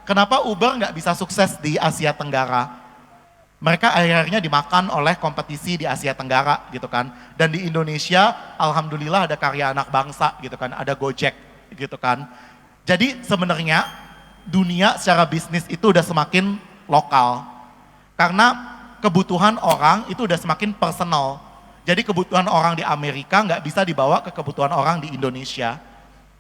Kenapa Uber nggak bisa sukses di Asia Tenggara? Mereka akhirnya dimakan oleh kompetisi di Asia Tenggara gitu kan. Dan di Indonesia, alhamdulillah ada karya anak bangsa gitu kan, ada Gojek gitu kan. Jadi sebenarnya dunia secara bisnis itu udah semakin lokal. Karena kebutuhan orang itu udah semakin personal. Jadi kebutuhan orang di Amerika nggak bisa dibawa ke kebutuhan orang di Indonesia.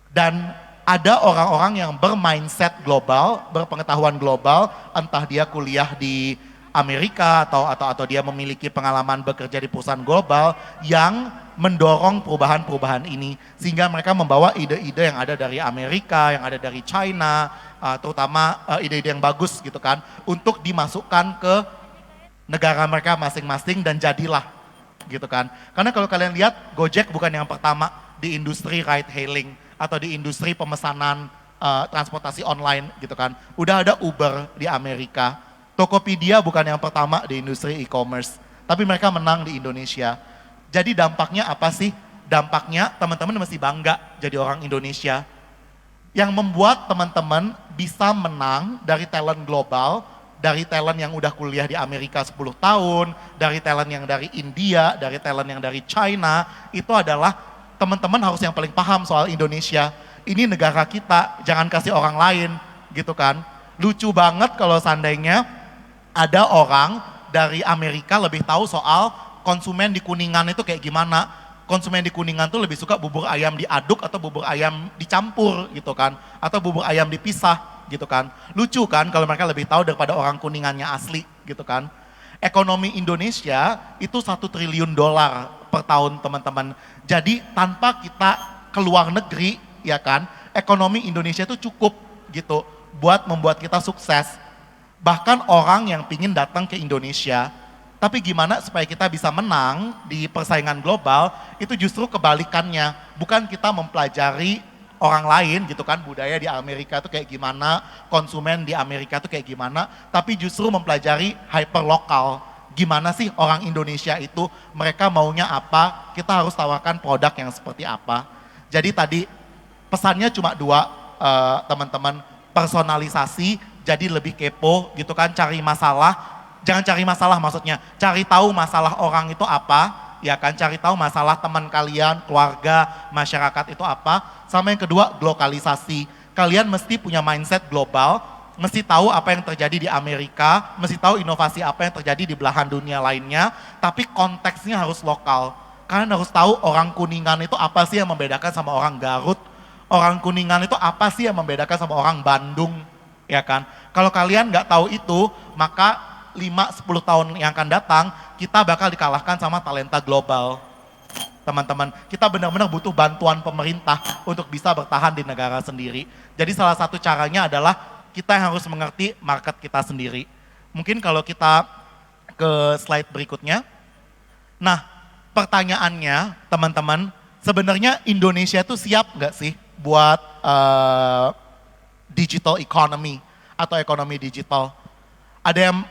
Dan ada orang-orang yang bermindset global, berpengetahuan global, entah dia kuliah di Amerika atau dia memiliki pengalaman bekerja di perusahaan global yang mendorong perubahan-perubahan ini sehingga mereka membawa ide-ide yang ada dari Amerika, yang ada dari China, terutama ide-ide yang bagus gitu kan untuk dimasukkan ke negara mereka masing-masing dan jadilah gitu kan. Karena kalau kalian lihat Gojek bukan yang pertama di industri ride hailing atau di industri pemesanan transportasi online gitu kan. Udah ada Uber di Amerika. Tokopedia bukan yang pertama di industri e-commerce, tapi mereka menang di Indonesia. Jadi dampaknya apa sih? Dampaknya teman-teman mesti bangga jadi orang Indonesia. Yang membuat teman-teman bisa menang dari talent global, dari talent yang udah kuliah di Amerika 10 tahun, dari talent yang dari India, dari talent yang dari China, itu adalah teman-teman harus yang paling paham soal Indonesia. Ini negara kita, jangan kasih orang lain, gitu kan. Lucu banget kalau seandainya ada orang dari Amerika lebih tahu soal konsumen di Kuningan itu kayak gimana. Konsumen di Kuningan tuh lebih suka bubur ayam diaduk atau bubur ayam dicampur gitu kan. Atau bubur ayam dipisah gitu kan. Lucu kan kalau mereka lebih tahu daripada orang Kuningannya asli gitu kan. Ekonomi Indonesia itu 1 triliun dolar per tahun teman-teman. Jadi tanpa kita keluar negeri ya kan, ekonomi Indonesia itu cukup gitu buat membuat kita sukses. Bahkan orang yang pingin datang ke Indonesia, tapi gimana supaya kita bisa menang di persaingan global, itu justru kebalikannya. Bukan kita mempelajari orang lain gitu kan, budaya di Amerika itu kayak gimana, konsumen di Amerika itu kayak gimana, tapi justru mempelajari hyper lokal. Gimana sih orang Indonesia itu, mereka maunya apa, kita harus tawarkan produk yang seperti apa. Jadi tadi pesannya cuma dua, teman-teman, personalisasi, jadi lebih kepo gitu kan, cari masalah, jangan cari masalah maksudnya, cari tahu masalah orang itu apa, ya kan, cari tahu masalah teman kalian, keluarga, masyarakat itu apa, sama yang kedua globalisasi, kalian mesti punya mindset global, mesti tahu apa yang terjadi di Amerika, mesti tahu inovasi apa yang terjadi di belahan dunia lainnya, tapi konteksnya harus lokal, kalian harus tahu orang Kuningan itu apa sih yang membedakan sama orang Garut, orang Kuningan itu apa sih yang membedakan sama orang Bandung, ya kan? Kalau kalian nggak tahu itu, maka 5-10 tahun yang akan datang, kita bakal dikalahkan sama talenta global. Teman-teman, kita benar-benar butuh bantuan pemerintah untuk bisa bertahan di negara sendiri. Jadi salah satu caranya adalah kita yang harus mengerti market kita sendiri. Mungkin kalau kita ke slide berikutnya. Nah, pertanyaannya teman-teman, sebenarnya Indonesia itu siap nggak sih buat digital economy atau ekonomi digital? Ada yang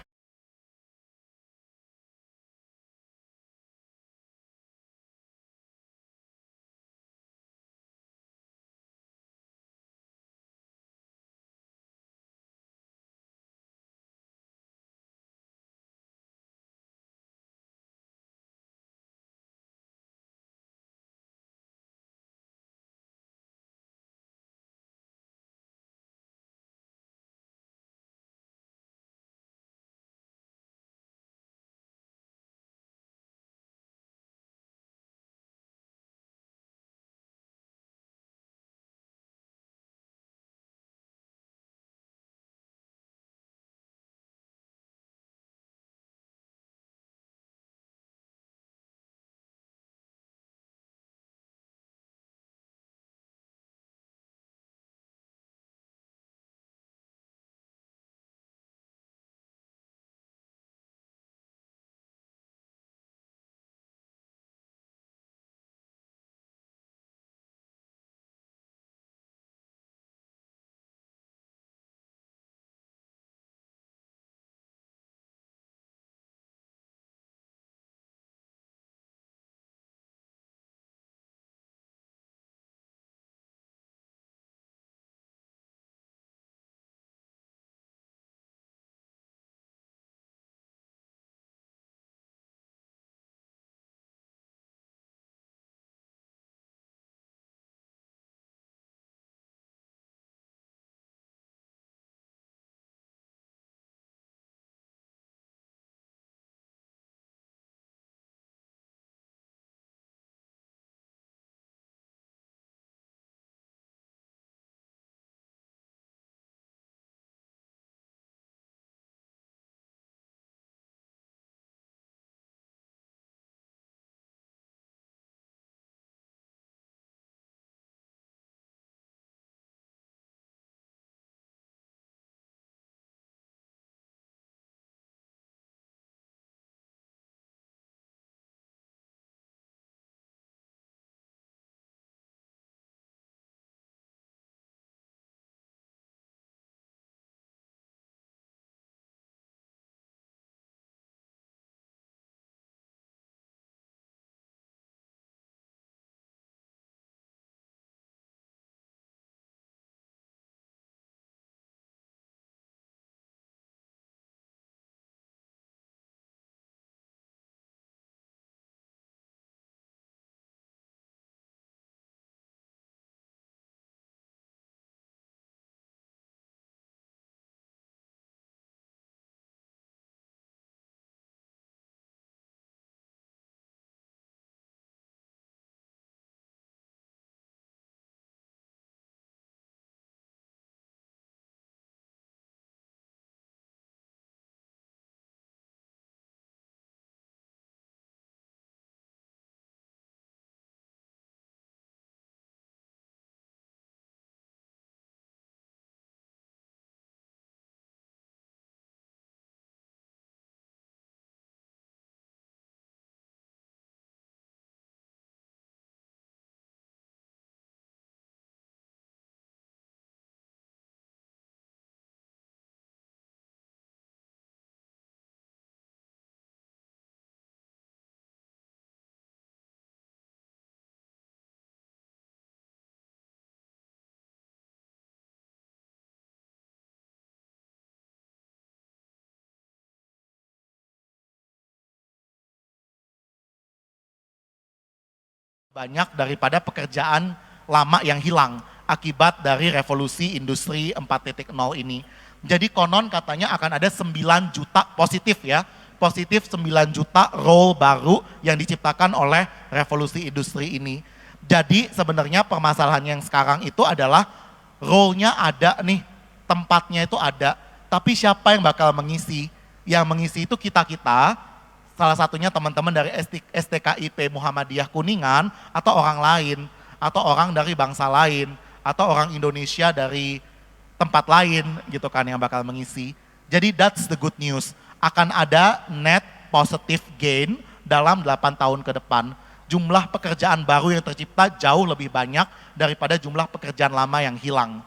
banyak daripada pekerjaan lama yang hilang akibat dari revolusi industri 4.0 ini. Jadi konon katanya akan ada 9 juta positif ya, positif 9 juta role baru yang diciptakan oleh revolusi industri ini. Jadi sebenarnya permasalahan yang sekarang itu adalah role-nya ada nih, tempatnya itu ada, tapi siapa yang bakal mengisi? Yang mengisi itu kita-kita, salah satunya teman-teman dari STKIP Muhammadiyah Kuningan, atau orang lain, atau orang dari bangsa lain, atau orang Indonesia dari tempat lain gitu kan yang bakal mengisi. Jadi that's the good news. Akan ada net positive gain dalam 8 tahun ke depan. Jumlah pekerjaan baru yang tercipta jauh lebih banyak daripada jumlah pekerjaan lama yang hilang.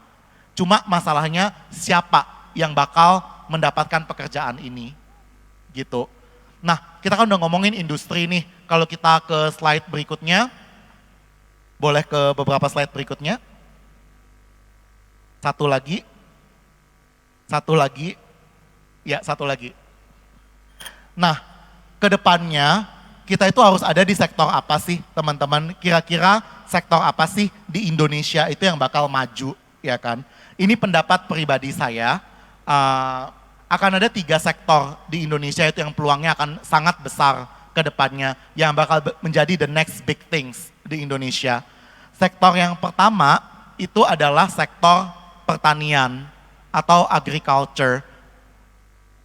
Cuma masalahnya siapa yang bakal mendapatkan pekerjaan ini gitu. Nah, kita kan udah ngomongin industri nih. Kalau kita ke slide berikutnya, boleh ke beberapa slide berikutnya. Satu lagi. Ya, satu lagi. Nah, ke depannya kita itu harus ada di sektor apa sih, teman-teman? Kira-kira sektor apa sih di Indonesia itu yang bakal maju, ya kan? Ini pendapat pribadi saya. Akan ada 3 sektor di Indonesia itu yang peluangnya akan sangat besar ke depannya, yang bakal menjadi the next big things di Indonesia. Sektor yang pertama itu adalah sektor pertanian atau agriculture.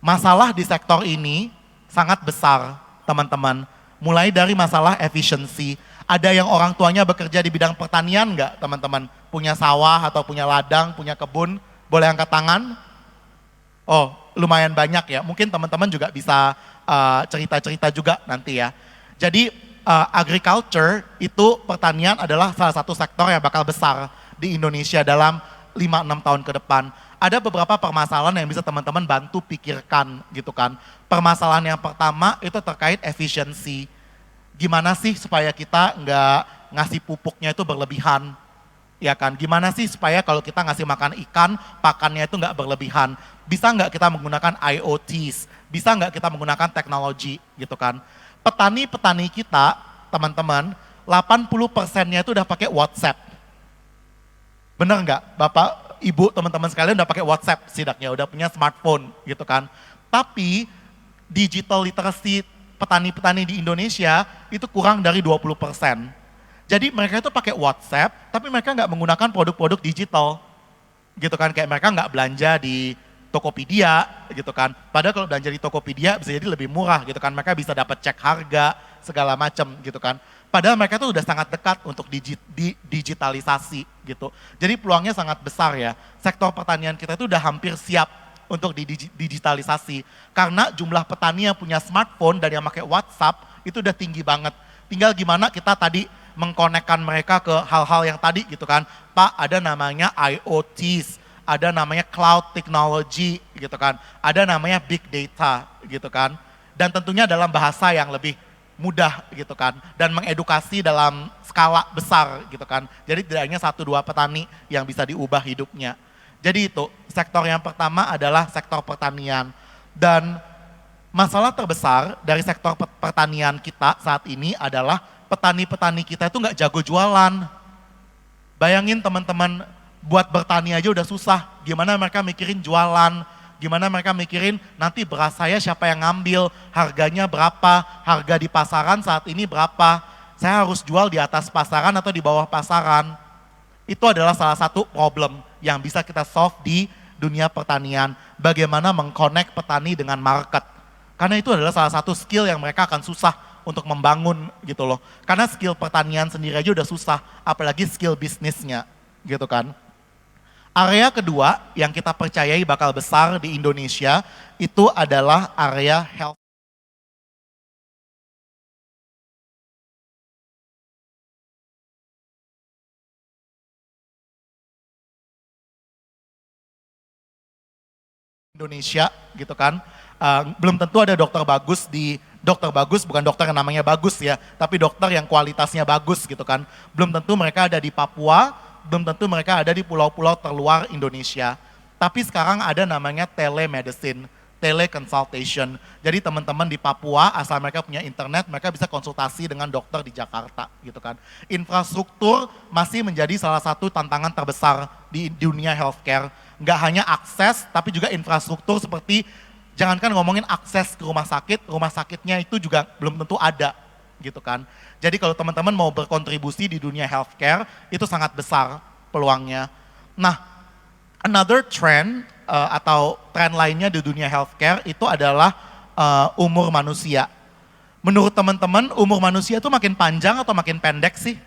Masalah di sektor ini sangat besar, teman-teman. Mulai dari masalah efisiensi. Ada yang orang tuanya bekerja di bidang pertanian nggak, teman-teman? Punya sawah atau punya ladang, punya kebun? Boleh angkat tangan? Oh, lumayan banyak ya. Mungkin teman-teman juga bisa cerita-cerita juga nanti ya. Jadi agriculture itu, pertanian adalah salah satu sektor yang bakal besar di Indonesia dalam 5-6 tahun ke depan. Ada beberapa permasalahan yang bisa teman-teman bantu pikirkan gitu kan. Permasalahan yang pertama itu terkait efisiensi. Gimana sih supaya kita nggak ngasih pupuknya itu berlebihan, ya kan? Gimana sih supaya kalau kita ngasih makan ikan, pakannya itu nggak berlebihan? Bisa nggak kita menggunakan IoTs? Bisa nggak kita menggunakan teknologi gitu kan? Petani-petani kita, teman-teman, 80%-nya itu udah pakai WhatsApp. Bener nggak, Bapak, Ibu, teman-teman sekalian udah pakai WhatsApp setidaknya, udah punya smartphone gitu kan. Tapi digital literacy petani-petani di Indonesia itu kurang dari 20%. Jadi mereka itu pakai WhatsApp, tapi mereka nggak menggunakan produk-produk digital gitu kan. Kayak mereka nggak belanja di Tokopedia gitu kan. Padahal kalau belanja di Tokopedia bisa jadi lebih murah gitu kan. Mereka bisa dapat cek harga segala macam gitu kan. Padahal mereka tuh udah sangat dekat untuk digitalisasi gitu. Jadi peluangnya sangat besar ya. Sektor pertanian kita itu udah hampir siap untuk digitalisasi. Karena jumlah petani yang punya smartphone dan yang pakai WhatsApp itu udah tinggi banget. Tinggal gimana kita tadi mengkonekkan mereka ke hal-hal yang tadi gitu kan. Pak, ada namanya IoTs, ada namanya cloud technology gitu kan. Ada namanya big data gitu kan. Dan tentunya dalam bahasa yang lebih mudah gitu kan, dan mengedukasi dalam skala besar gitu kan. Jadi tidak hanya 1-2 petani yang bisa diubah hidupnya. Jadi itu, sektor yang pertama adalah sektor pertanian. Dan masalah terbesar dari sektor pertanian kita saat ini adalah petani-petani kita itu nggak jago jualan. Bayangin teman-teman, buat bertani aja udah susah, gimana mereka mikirin jualan, gimana mereka mikirin nanti beras saya siapa yang ngambil, harganya berapa, harga di pasaran saat ini berapa, saya harus jual di atas pasaran atau di bawah pasaran. Itu adalah salah satu problem yang bisa kita solve di dunia pertanian. Bagaimana mengconnect petani dengan market. Karena itu adalah salah satu skill yang mereka akan susah untuk membangun gitu loh. Karena skill pertanian sendiri aja udah susah, apalagi skill bisnisnya gitu kan. Area kedua yang kita percayai bakal besar di Indonesia itu adalah area health. Indonesia gitu kan. Belum tentu ada dokter bagus bukan dokter yang namanya bagus ya, tapi dokter yang kualitasnya bagus gitu kan. Belum tentu mereka ada di Papua, belum tentu mereka ada di pulau-pulau terluar Indonesia. Tapi sekarang ada namanya telemedicine. teleconsultation. Jadi teman-teman di Papua, asal mereka punya internet, mereka bisa konsultasi dengan dokter di Jakarta gitu kan. Infrastruktur masih menjadi salah satu tantangan terbesar di dunia healthcare. Nggak hanya akses, tapi juga infrastruktur seperti, jangankan ngomongin akses ke rumah sakitnya itu juga belum tentu ada gitu kan. Jadi kalau teman-teman mau berkontribusi di dunia healthcare, itu sangat besar peluangnya. Nah, another trend atau tren lainnya di dunia healthcare itu adalah umur manusia. Menurut teman-teman, umur manusia itu makin panjang atau makin pendek sih?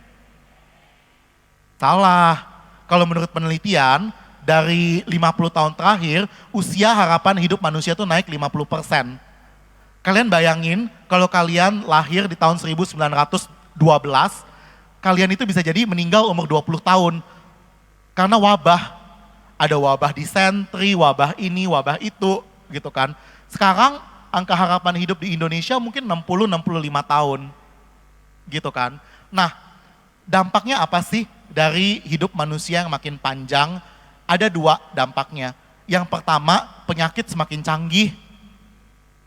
Salah. Kalau menurut penelitian, dari 50 tahun terakhir, usia harapan hidup manusia itu naik 50%. Kalian bayangin, kalau kalian lahir di tahun 1912, kalian itu bisa jadi meninggal umur 20 tahun. Karena wabah. Ada wabah disentri, wabah ini, wabah itu, gitu kan. Sekarang angka harapan hidup di Indonesia mungkin 60-65 tahun, gitu kan. Nah, dampaknya apa sih dari hidup manusia yang makin panjang? Ada dua dampaknya. Yang pertama, penyakit semakin canggih,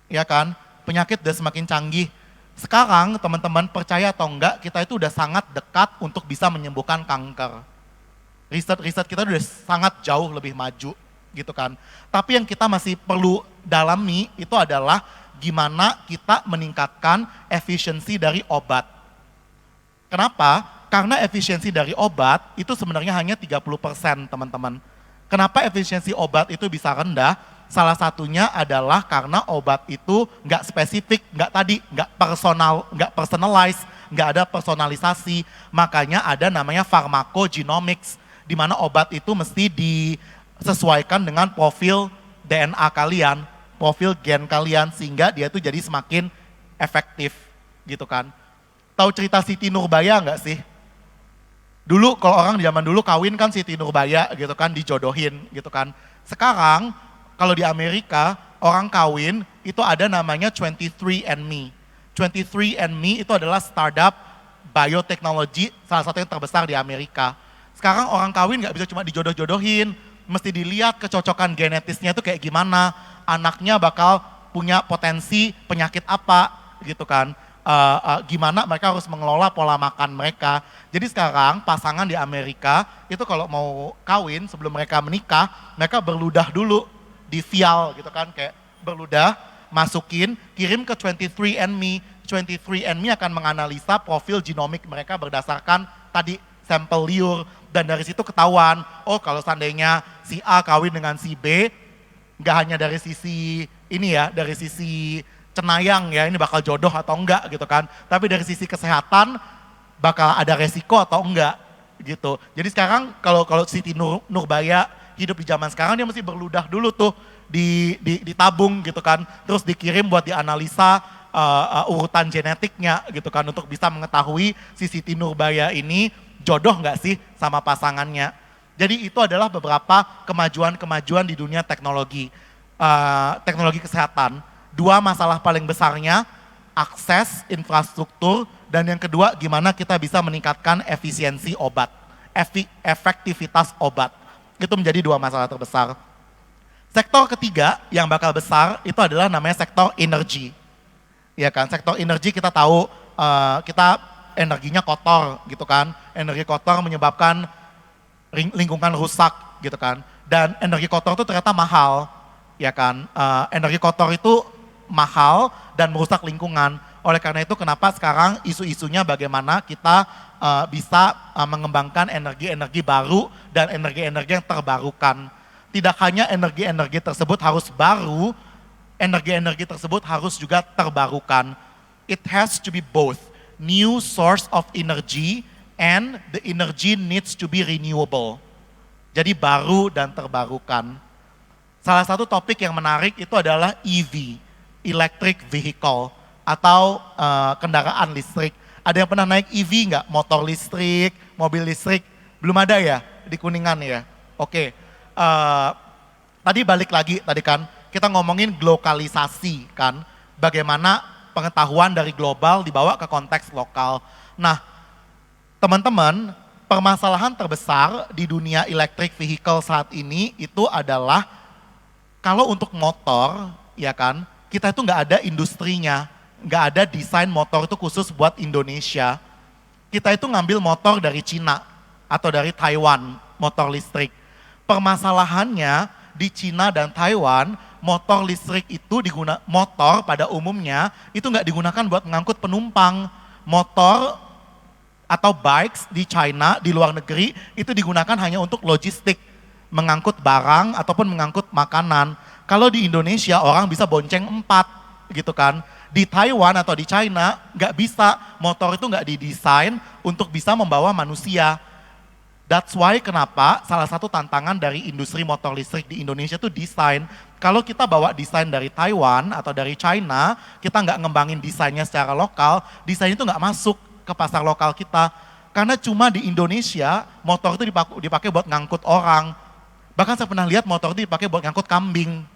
ya kan? Penyakit udah semakin canggih. Sekarang teman-teman percaya atau enggak, kita itu udah sangat dekat untuk bisa menyembuhkan kanker. Riset kita udah sangat jauh lebih maju gitu kan. Tapi yang kita masih perlu dalami itu adalah gimana kita meningkatkan efisiensi dari obat. Kenapa? Karena efisiensi dari obat itu sebenarnya hanya 30% teman-teman. Kenapa efisiensi obat itu bisa rendah? Salah satunya adalah karena obat itu nggak spesifik, nggak personalized, nggak ada personalisasi. Makanya ada namanya pharmacogenomics, di mana obat itu mesti disesuaikan dengan profil DNA kalian, profil gen kalian, sehingga dia itu jadi semakin efektif gitu kan. Tahu cerita Siti Nurbaya nggak sih? Dulu kalau orang di zaman dulu kawin kan Siti Nurbaya gitu kan, dijodohin gitu kan. Sekarang kalau di Amerika orang kawin itu ada namanya 23andMe. 23andMe itu adalah startup bioteknologi salah satu yang terbesar di Amerika. Sekarang orang kawin nggak bisa cuma dijodoh-jodohin, mesti dilihat kecocokan genetisnya itu kayak gimana, anaknya bakal punya potensi penyakit apa gitu kan. Gimana mereka harus mengelola pola makan mereka. Jadi sekarang pasangan di Amerika itu kalau mau kawin sebelum mereka menikah, mereka berludah dulu di vial gitu kan, kayak berludah, masukin, kirim ke 23andMe. 23andMe akan menganalisa profil genomik mereka berdasarkan tadi sampel liur, dan dari situ ketahuan, oh kalau seandainya si A kawin dengan si B, nggak hanya dari sisi ini ya, dari sisi cenayang ya, ini bakal jodoh atau enggak gitu kan, tapi dari sisi kesehatan bakal ada resiko atau enggak gitu. Jadi sekarang kalau Siti Nurbaya hidup di zaman sekarang, dia mesti berludah dulu tuh, ditabung gitu kan, terus dikirim buat dianalisa urutan genetiknya gitu kan, untuk bisa mengetahui si Siti Nurbaya ini jodoh nggak sih sama pasangannya. Jadi itu adalah beberapa kemajuan-kemajuan di dunia teknologi, teknologi kesehatan. Dua masalah paling besarnya, akses infrastruktur, dan yang kedua gimana kita bisa meningkatkan efisiensi obat, efektivitas obat. Itu menjadi dua masalah terbesar. Sektor ketiga yang bakal besar itu adalah namanya sektor energi. Ya kan, sektor energi kita tahu kita energinya kotor gitu kan, energi kotor menyebabkan lingkungan rusak gitu kan, dan energi kotor itu ternyata mahal, ya kan, energi kotor itu mahal dan merusak lingkungan. Oleh karena itu kenapa sekarang isu-isunya bagaimana kita bisa mengembangkan energi-energi baru dan energi-energi yang terbarukan. Tidak hanya energi-energi tersebut harus baru, energi-energi tersebut harus juga terbarukan. It has to be both. New source of energy and the energy needs to be renewable. Jadi baru dan terbarukan. Salah satu topik yang menarik itu adalah EV, electric vehicle, atau kendaraan listrik. Ada yang pernah naik EV nggak? Motor listrik, mobil listrik? Belum ada ya di Kuningan ya? Oke. Tadi balik lagi tadi kan, kita ngomongin globalisasi kan, bagaimana pengetahuan dari global dibawa ke konteks lokal. Nah, teman-teman, permasalahan terbesar di dunia electric vehicle saat ini itu adalah kalau untuk motor ya kan, kita itu nggak ada industrinya, nggak ada desain motor itu khusus buat Indonesia. Kita itu ngambil motor dari Cina atau dari Taiwan, motor listrik. Permasalahannya di Cina dan Taiwan, motor listrik itu motor pada umumnya itu nggak digunakan buat mengangkut penumpang. Motor atau bikes di China, di luar negeri, itu digunakan hanya untuk logistik, mengangkut barang ataupun mengangkut makanan. Kalau di Indonesia orang bisa bonceng 4 gitu kan. Di Taiwan atau di China nggak bisa, motor itu nggak didesain untuk bisa membawa manusia. That's why kenapa salah satu tantangan dari industri motor listrik di Indonesia itu desain. Kalau kita bawa desain dari Taiwan atau dari China, kita nggak ngembangin desainnya secara lokal, desain itu nggak masuk ke pasar lokal kita. Karena cuma di Indonesia motor itu dipakai buat ngangkut orang. Bahkan saya pernah lihat motor itu dipakai buat ngangkut kambing.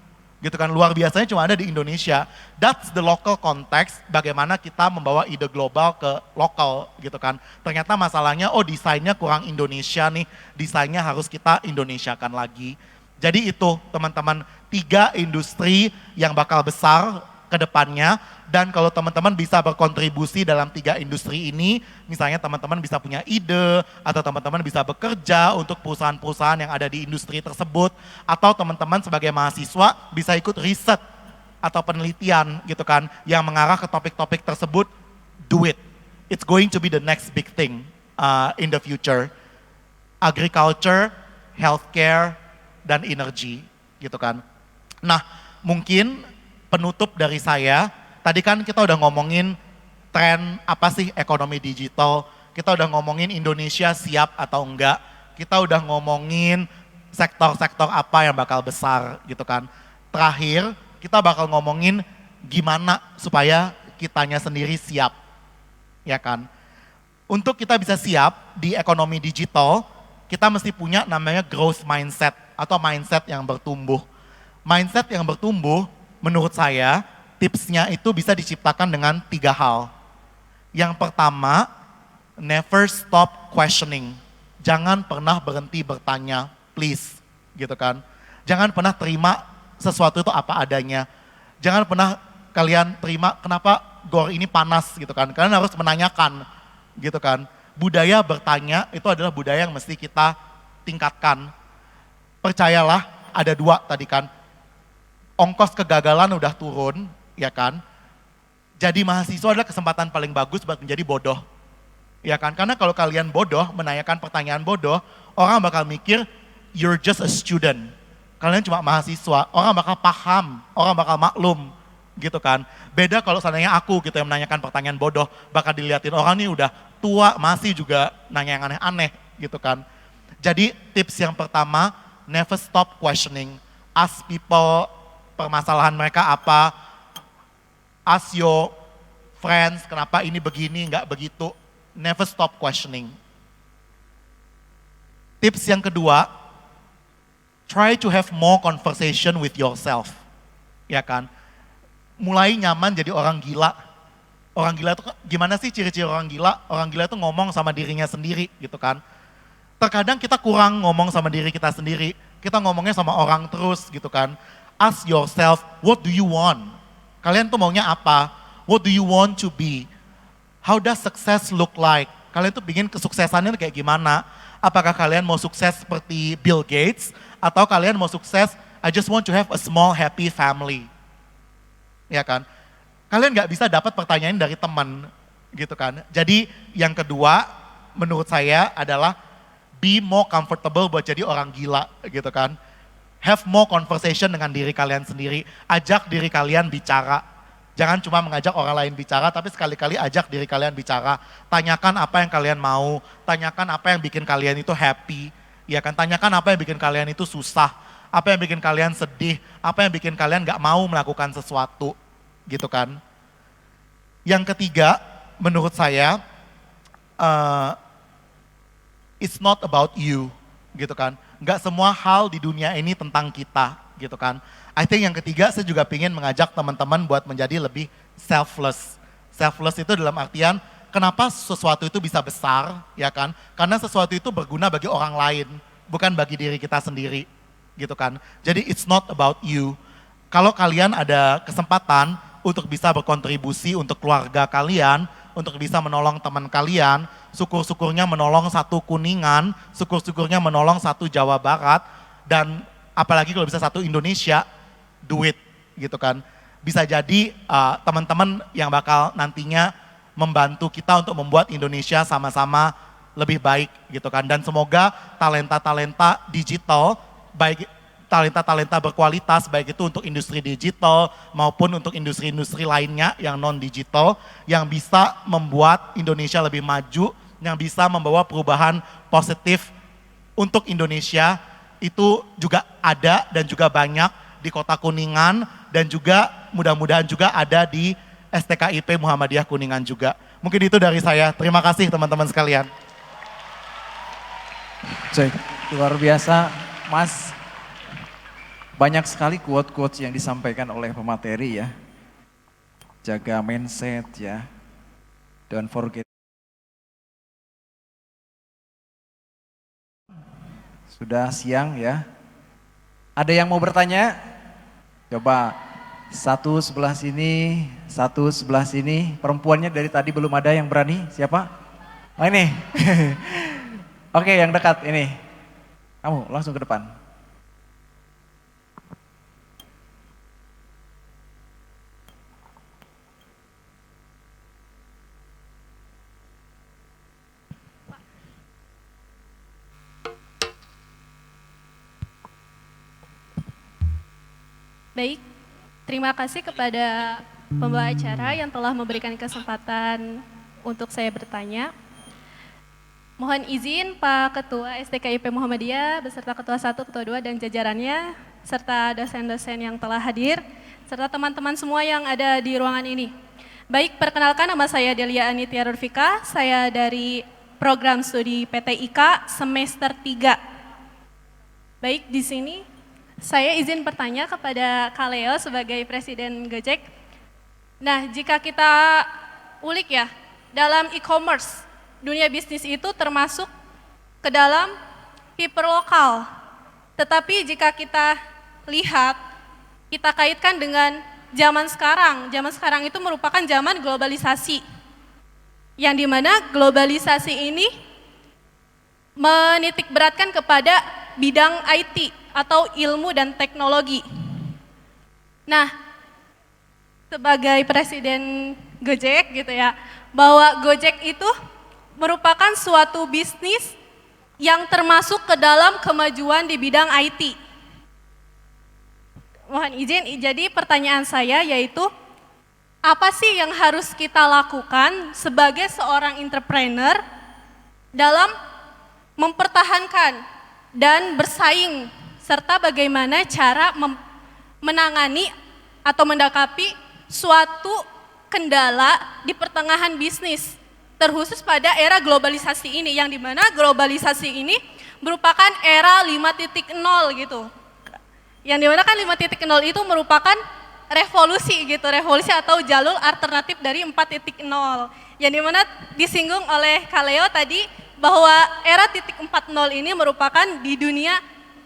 Gitu kan, luar biasanya cuma ada di Indonesia. That's the local context, bagaimana kita membawa ide global ke lokal gitu kan. Ternyata masalahnya, desainnya kurang Indonesia nih, desainnya harus kita Indonesiakan lagi. Jadi itu teman-teman, 3 industri yang bakal besar ke depannya, dan kalau teman-teman bisa berkontribusi dalam 3 industri ini, misalnya teman-teman bisa punya ide, atau teman-teman bisa bekerja untuk perusahaan-perusahaan yang ada di industri tersebut, atau teman-teman sebagai mahasiswa bisa ikut riset atau penelitian gitu kan, yang mengarah ke topik-topik tersebut, do it. It's going to be the next big thing in the future. Agriculture, healthcare, dan energy gitu kan. Nah, mungkin penutup dari saya, tadi kan kita udah ngomongin tren apa sih ekonomi digital, kita udah ngomongin Indonesia siap atau enggak, kita udah ngomongin sektor-sektor apa yang bakal besar gitu kan. Terakhir, kita bakal ngomongin gimana supaya kitanya sendiri siap, ya kan. Untuk kita bisa siap di ekonomi digital, kita mesti punya namanya growth mindset atau mindset yang bertumbuh. Mindset yang bertumbuh, menurut saya, tipsnya itu bisa diciptakan dengan 3 hal. Yang pertama, never stop questioning. Jangan pernah berhenti bertanya, please, gitu kan. Jangan pernah terima sesuatu itu apa adanya. Jangan pernah kalian terima kenapa gor ini panas gitu kan. Kalian harus menanyakan, gitu kan. Budaya bertanya itu adalah budaya yang mesti kita tingkatkan. Percayalah, ada 2 tadi kan. Ongkos kegagalan udah turun, ya kan? Jadi mahasiswa adalah kesempatan paling bagus buat menjadi bodoh. Ya kan? Karena kalau kalian bodoh, menanyakan pertanyaan bodoh, orang bakal mikir, you're just a student. Kalian cuma mahasiswa, orang bakal paham, orang bakal maklum, gitu kan? Beda kalau seandainya aku gitu yang menanyakan pertanyaan bodoh, bakal dilihatin orang ini udah tua, masih juga nanya yang aneh-aneh, gitu kan? Jadi tips yang pertama, never stop questioning. Ask people permasalahan mereka apa, ask your friends kenapa ini begini, nggak begitu. Never stop questioning. Tips yang kedua, try to have more conversation with yourself. Ya kan? Mulai nyaman jadi orang gila. Orang gila itu gimana sih ciri-ciri orang gila? Orang gila itu ngomong sama dirinya sendiri gitu kan. Terkadang kita kurang ngomong sama diri kita sendiri. Kita ngomongnya sama orang terus gitu kan. Ask yourself, what do you want? Kalian tuh maunya apa? What do you want to be? How does success look like? Kalian tuh pingin kesuksesannya kayak gimana? Apakah kalian mau sukses seperti Bill Gates? Atau kalian mau sukses, I just want to have a small happy family. Ya kan? Kalian gak bisa dapat pertanyaan dari teman gitu kan. Jadi yang kedua menurut saya adalah be more comfortable buat jadi orang gila gitu kan. Have more conversation dengan diri kalian sendiri. Ajak diri kalian bicara. Jangan cuma mengajak orang lain bicara, tapi sekali-kali ajak diri kalian bicara. Tanyakan apa yang kalian mau. Tanyakan apa yang bikin kalian itu happy. Ya kan? Tanyakan apa yang bikin kalian itu susah. Apa yang bikin kalian sedih. Apa yang bikin kalian gak mau melakukan sesuatu. Gitu kan. Yang ketiga, menurut saya, it's not about you. Gitu kan. Nggak semua hal di dunia ini tentang kita gitu kan. I think yang ketiga saya juga ingin mengajak teman-teman buat menjadi lebih selfless. Selfless itu dalam artian kenapa sesuatu itu bisa besar ya kan. Karena sesuatu itu berguna bagi orang lain, bukan bagi diri kita sendiri gitu kan. Jadi it's not about you. kalau kalian ada kesempatan untuk bisa berkontribusi untuk keluarga kalian, untuk bisa menolong teman kalian, syukur-syukurnya menolong satu Kuningan, syukur-syukurnya menolong satu Jawa Barat, dan apalagi kalau bisa satu Indonesia, do it gitu kan. Bisa jadi teman-teman yang bakal nantinya membantu kita untuk membuat Indonesia sama-sama lebih baik gitu kan. Dan semoga talenta-talenta digital, baik talenta-talenta berkualitas, baik itu untuk industri digital maupun untuk industri-industri lainnya yang non-digital, yang bisa membuat Indonesia lebih maju, yang bisa membawa perubahan positif untuk Indonesia, itu juga ada dan juga banyak di Kota Kuningan, dan juga mudah-mudahan juga ada di STKIP Muhammadiyah Kuningan juga. Mungkin itu dari saya. Terima kasih teman-teman sekalian. Cek, luar biasa Mas. Banyak sekali quote-quotes yang disampaikan oleh pemateri ya. Jaga mindset ya. Don't forget. Sudah siang ya. Ada yang mau bertanya? Coba satu sebelah sini, satu sebelah sini. Perempuannya dari tadi belum ada yang berani. Siapa? Oh ini. Oke, yang dekat ini. Kamu langsung ke depan. Baik, terima kasih kepada pembawa acara yang telah memberikan kesempatan untuk saya bertanya. Mohon izin Pak Ketua STKIP Muhammadiyah beserta Ketua 1, Ketua 2 dan jajarannya, serta dosen-dosen yang telah hadir, serta teman-teman semua yang ada di ruangan ini. Baik, perkenalkan nama saya Delia Anitya Rufika, saya dari program studi PTIK semester 3. Baik, di sini saya izin bertanya kepada Kak Leo sebagai Presiden Gojek. Nah, jika kita ulik ya, dalam e-commerce, dunia bisnis itu termasuk ke dalam hiperlokal. Tetapi jika kita lihat, kita kaitkan dengan zaman sekarang itu merupakan zaman globalisasi. Yang dimana globalisasi ini menitik beratkan kepada bidang IT atau ilmu dan teknologi. Nah, sebagai Presiden Gojek gitu ya, bahwa Gojek itu merupakan suatu bisnis yang termasuk ke dalam kemajuan di bidang IT. Mohon izin, jadi pertanyaan saya yaitu, apa sih yang harus kita lakukan sebagai seorang entrepreneur dalam mempertahankan dan bersaing, serta bagaimana cara menangani atau mendakapi suatu kendala di pertengahan bisnis, terkhusus pada era globalisasi ini, yang dimana globalisasi ini merupakan era 5.0 gitu. Yang dimana kan 5.0 itu merupakan revolusi gitu, revolusi atau jalur alternatif dari 4.0. Yang dimana disinggung oleh Kak Leo tadi, bahwa era 4.0 ini merupakan di dunia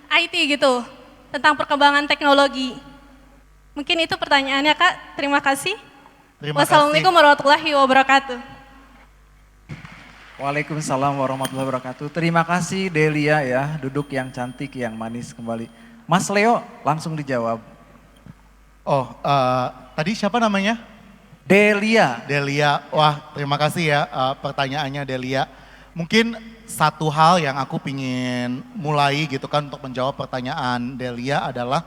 IT gitu, tentang perkembangan teknologi. Mungkin itu pertanyaannya Kak, terima kasih. Wassalamualaikum warahmatullahi wabarakatuh. Waalaikumsalam warahmatullahi wabarakatuh. Terima kasih Delia ya, duduk yang cantik, yang manis kembali. Mas Leo langsung dijawab. Oh, tadi siapa namanya? Delia. Delia, wah terima kasih ya pertanyaannya Delia. Mungkin satu hal yang aku pingin mulai gitu kan untuk menjawab pertanyaan Delia adalah,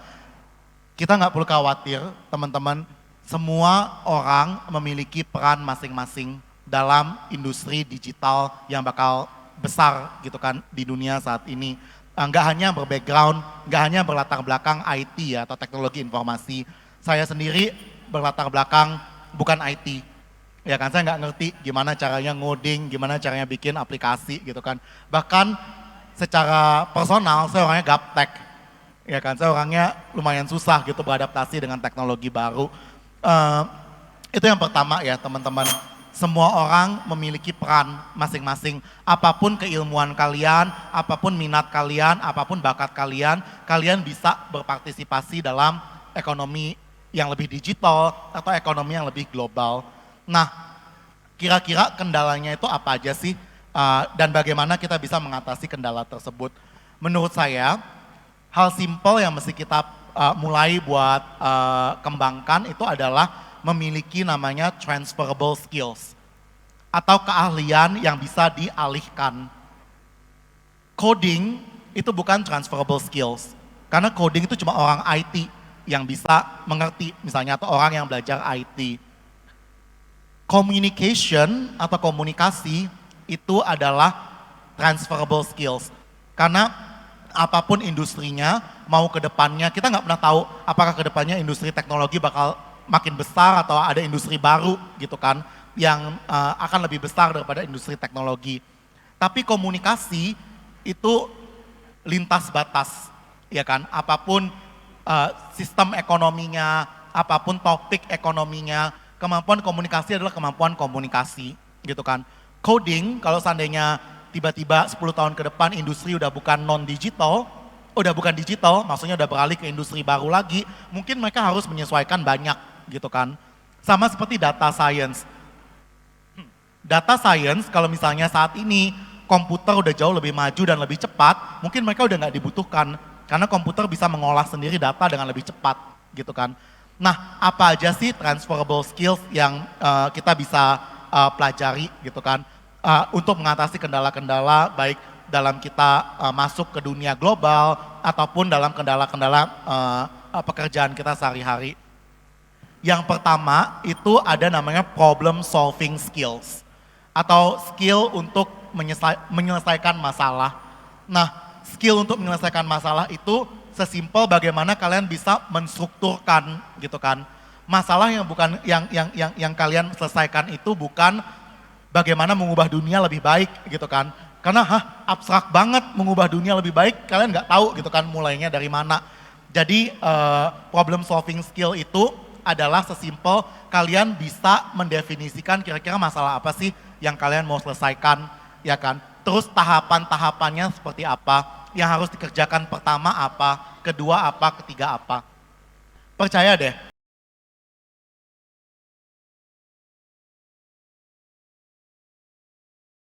kita nggak perlu khawatir teman-teman, semua orang memiliki peran masing-masing dalam industri digital yang bakal besar gitu kan di dunia saat ini. Nggak hanya berbackground, nggak hanya berlatar belakang IT ya, atau teknologi informasi. Saya sendiri berlatar belakang bukan IT. Ya kan, saya nggak ngerti gimana caranya ngoding, gimana caranya bikin aplikasi gitu kan. Bahkan secara personal saya orangnya gaptek. Ya kan, saya orangnya lumayan susah gitu beradaptasi dengan teknologi baru. Itu yang pertama ya teman-teman. Semua orang memiliki peran masing-masing. Apapun keilmuan kalian, apapun minat kalian, apapun bakat kalian, kalian bisa berpartisipasi dalam ekonomi yang lebih digital atau ekonomi yang lebih global. Nah, kira-kira kendalanya itu apa aja sih? Dan bagaimana kita bisa mengatasi kendala tersebut? Menurut saya, hal simpel yang mesti kita mulai buat kembangkan itu adalah memiliki namanya transferable skills atau keahlian yang bisa dialihkan. Coding itu bukan transferable skills, karena coding itu cuma orang IT yang bisa mengerti, misalnya, atau orang yang belajar IT. Communication atau komunikasi itu adalah transferable skills. Karena apapun industrinya, mau ke depannya, kita nggak pernah tahu apakah ke depannya industri teknologi bakal makin besar atau ada industri baru gitu kan, yang akan lebih besar daripada industri teknologi. Tapi komunikasi itu lintas batas, ya kan, apapun sistem ekonominya, apapun topik ekonominya, kemampuan komunikasi adalah kemampuan komunikasi, gitu kan. Coding, kalau seandainya tiba-tiba 10 tahun ke depan industri udah bukan non-digital, udah bukan digital, maksudnya udah beralih ke industri baru lagi, mungkin mereka harus menyesuaikan banyak, gitu kan. Sama seperti data science. Data science, kalau misalnya saat ini komputer udah jauh lebih maju dan lebih cepat, mungkin mereka udah nggak dibutuhkan, karena komputer bisa mengolah sendiri data dengan lebih cepat, gitu kan. Nah, apa aja sih transferable skills yang kita bisa pelajari, gitu kan, untuk mengatasi kendala-kendala baik dalam kita masuk ke dunia global ataupun dalam kendala-kendala pekerjaan kita sehari-hari. Yang pertama itu ada namanya problem solving skills atau skill untuk menyelesaikan masalah. Nah, skill untuk menyelesaikan masalah itu sesimpel bagaimana kalian bisa menstrukturkan, gitu kan. Masalah yang bukan yang kalian selesaikan itu bukan bagaimana mengubah dunia lebih baik, gitu kan. Karena abstrak banget mengubah dunia lebih baik, kalian nggak tahu gitu kan mulainya dari mana. Jadi problem solving skill itu adalah sesimpel kalian bisa mendefinisikan kira-kira masalah apa sih yang kalian mau selesaikan, ya kan. Terus tahapan-tahapannya seperti apa, yang harus dikerjakan pertama apa, kedua apa, ketiga apa. Percaya deh,